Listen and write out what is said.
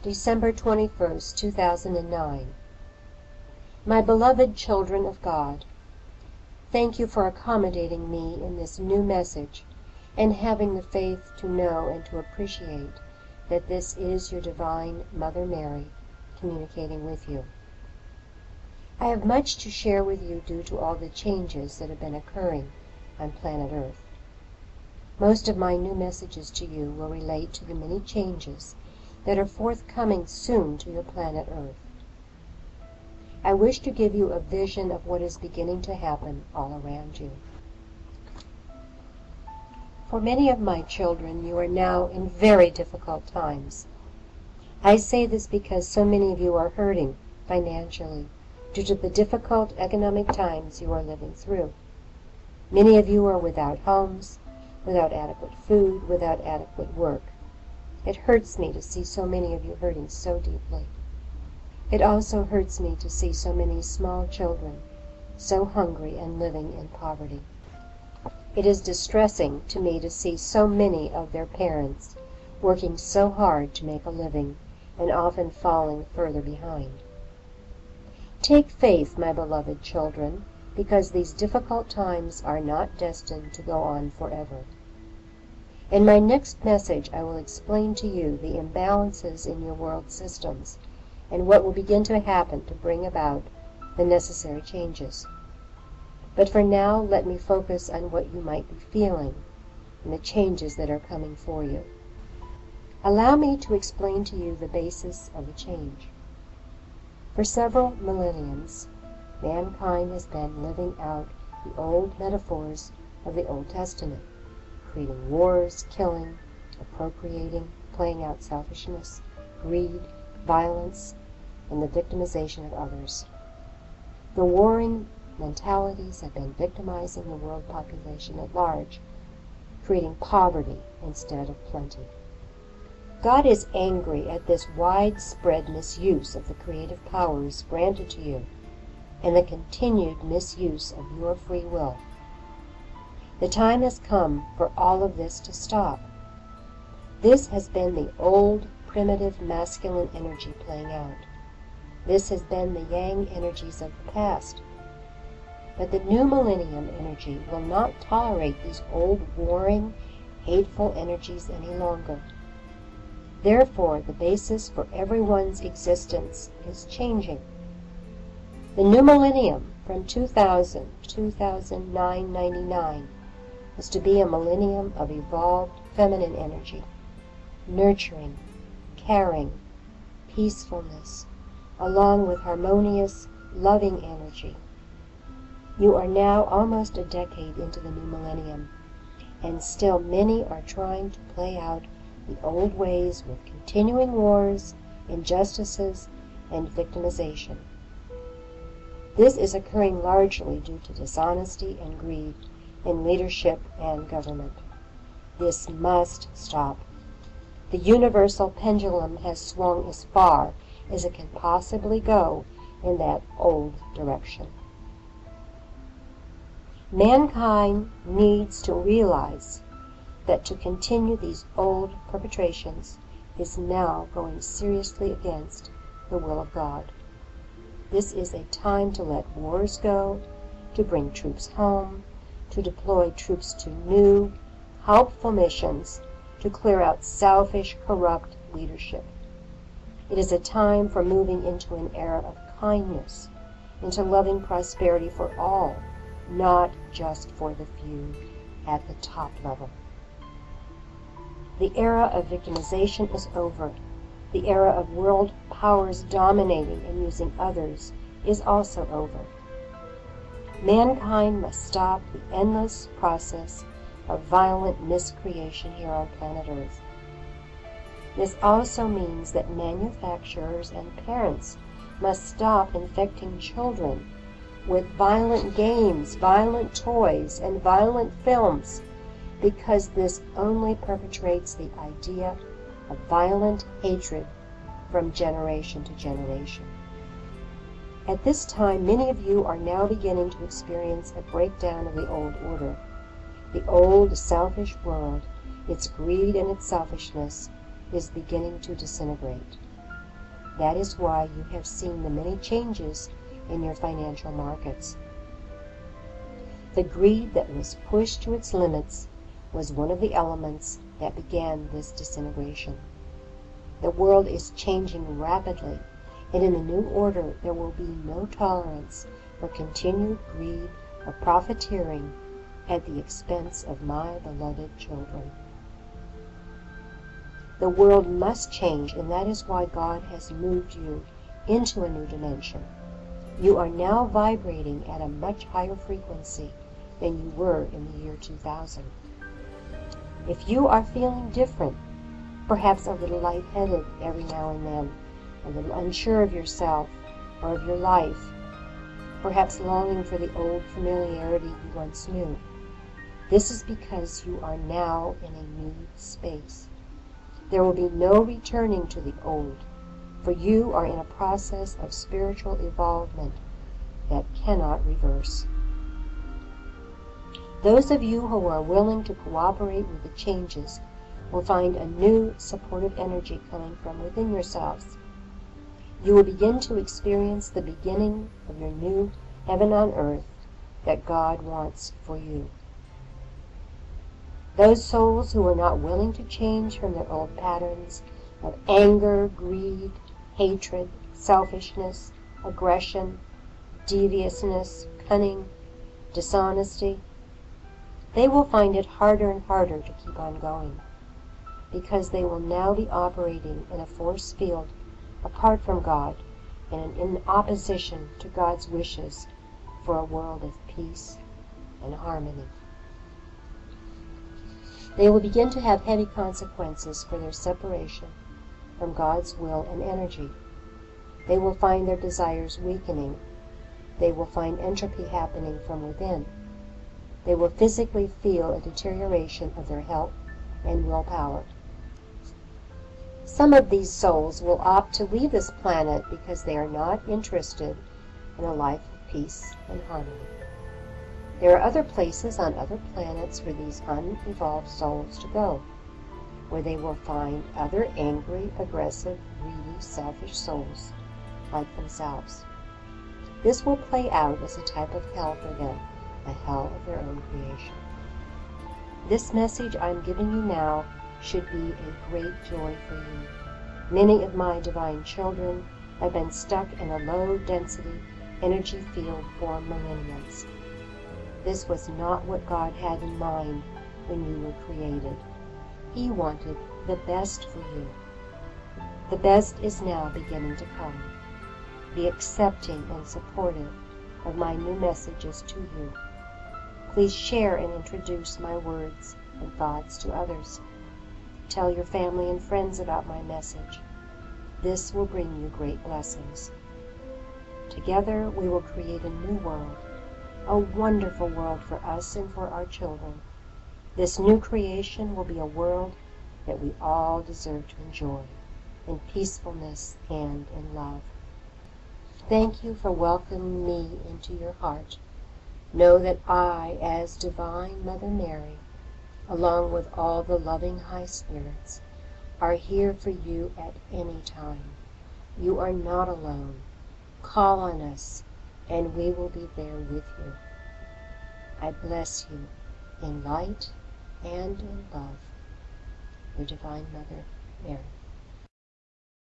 December 21st, 2009. My beloved children of God, thank you for accommodating me in this new message and having the faith to know and to appreciate that this is your divine Mother Mary communicating with you. I have much to share with you due to all the changes that have been occurring on planet Earth. Most of my new messages to you will relate to the many changes that are forthcoming soon to your planet Earth. I wish to give you a vision of what is beginning to happen all around you. For many of my children, you are now in very difficult times. I say this because so many of you are hurting financially due to the difficult economic times you are living through. Many of you are without homes, without adequate food, without adequate work. It hurts me to see so many of you hurting so deeply. It also hurts me to see so many small children so hungry and living in poverty. It is distressing to me to see so many of their parents working so hard to make a living and often falling further behind. Take faith, my beloved children, because these difficult times are not destined to go on forever. In my next message, I will explain to you the imbalances in your world systems and what will begin to happen to bring about the necessary changes. But for now, let me focus on what you might be feeling and the changes that are coming for you. Allow me to explain to you the basis of the change. For several millenniums, mankind has been living out the old metaphors of the Old Testament, creating wars, killing, appropriating, playing out selfishness, greed, violence, and the victimization of others. The warring mentalities have been victimizing the world population at large, creating poverty instead of plenty. God is angry at this widespread misuse of the creative powers granted to you and the continued misuse of your free will. The time has come for all of this to stop. This has been the old, primitive masculine energy playing out. This has been the yang energies of the past. But the new millennium energy will not tolerate these old, warring, hateful energies any longer. Therefore, the basis for everyone's existence is changing. The new millennium from 2000 to 2099 is to be a millennium of evolved feminine energy, nurturing, caring, peacefulness, along with harmonious, loving energy. You are now almost a decade into the new millennium, and still many are trying to play out the old ways with continuing wars, injustices, and victimization. This is occurring largely due to dishonesty and greed in leadership and government. This must stop. The universal pendulum has swung as far as it can possibly go in that old direction. Mankind needs to realize that to continue these old perpetrations is now going seriously against the will of God. This is a time to let wars go, to bring troops home, to deploy troops to new, helpful missions, to clear out selfish, corrupt leadership. It is a time for moving into an era of kindness, into loving prosperity for all, not just for the few at the top level. The era of victimization is over. The era of world powers dominating and using others is also over. Mankind must stop the endless process of violent miscreation here on planet Earth. This also means that manufacturers and parents must stop infecting children with violent games, violent toys, and violent films, because this only perpetrates the idea of violent hatred from generation to generation. At this time, many of you are now beginning to experience a breakdown of the old order. The old selfish world, its greed and its selfishness, is beginning to disintegrate. That is why you have seen the many changes in your financial markets. The greed that was pushed to its limits was one of the elements that began this disintegration. The world is changing rapidly, and in the new order there will be no tolerance for continued greed or profiteering at the expense of my beloved children. The world must change, and that is why God has moved you into a new dimension. You are now vibrating at a much higher frequency than you were in the year 2000. If you are feeling different, perhaps a little lightheaded every now and then, a little unsure of yourself or of your life, perhaps longing for the old familiarity you once knew, this is because you are now in a new space. There will be no returning to the old, for you are in a process of spiritual evolvement that cannot reverse. Those of you who are willing to cooperate with the changes will find a new supportive energy coming from within yourselves. You will begin to experience the beginning of your new heaven on earth that God wants for you. Those souls who are not willing to change from their old patterns of anger, greed, hatred, selfishness, aggression, deviousness, cunning, dishonesty, they will find it harder and harder to keep on going, because they will now be operating in a force field apart from God and in opposition to God's wishes for a world of peace and harmony. They will begin to have heavy consequences for their separation from God's will and energy. They will find their desires weakening. They will find entropy happening from within. They will physically feel a deterioration of their health and willpower. Some of these souls will opt to leave this planet because they are not interested in a life of peace and harmony. There are other places on other planets for these unevolved souls to go, where they will find other angry, aggressive, greedy, selfish souls like themselves. This will play out as a type of hell for them, a hell of their own creation. This message I'm giving you now should be a great joy for you. Many of my divine children have been stuck in a low-density energy field for millenniums. This was not what God had in mind when you were created. He wanted the best for you. The best is now beginning to come. Be accepting and supportive of my new messages to you. Please share and introduce my words and thoughts to others. Tell your family and friends about my message. This will bring you great blessings. Together we will create a new world, a wonderful world for us and for our children. This new creation will be a world that we all deserve to enjoy, in peacefulness and in love. Thank you for welcoming me into your heart. Know that I, as Divine Mother Mary, along with all the loving high spirits, are here for you at any time. You are not alone. Call on us, and we will be there with you. I bless you in light and in love. Your Divine Mother, Mary.